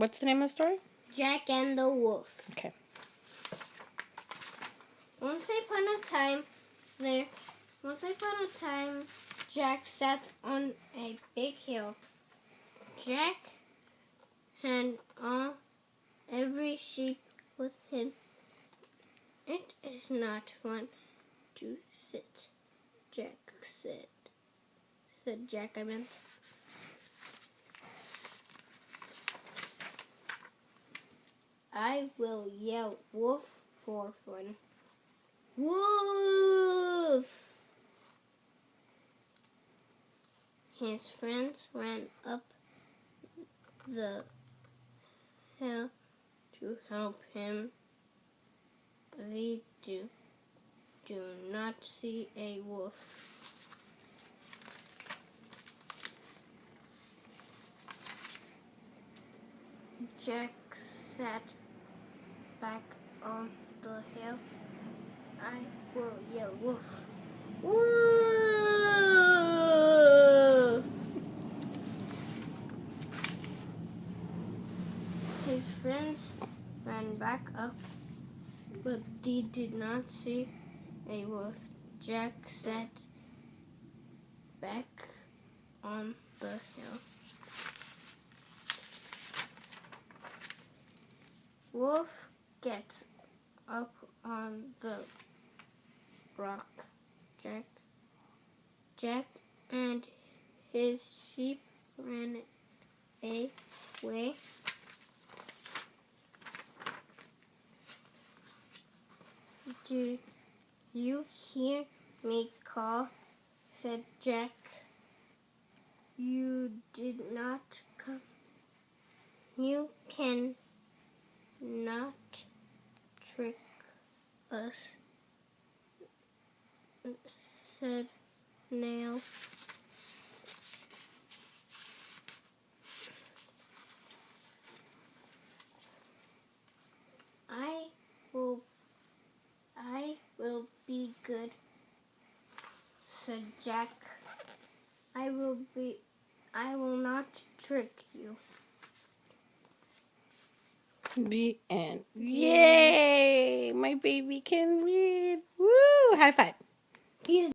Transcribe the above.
What's the name of the story? Jack and the Wolf. Okay. Once upon a time, Jack sat on a big hill. Jack had every sheep with him. It is not fun to sit, Jack said. Said Jack, I meant. I will yell woof for fun. Woof! His friends ran up the hill to help him, but they do not see a wolf. Jack sat back on the hill. I will yell woof. Woof! His friends ran back up, but they did not see a wolf. Jack sat back on the hill. Wolf gets up on the rock. Jack and his sheep ran away. Do you hear me call? Said Jack. You did not come. You can not trick us, said Nail. I will be good, said Jack. I will not trick you. The end. Yay! My baby can read. Woo! High five. He's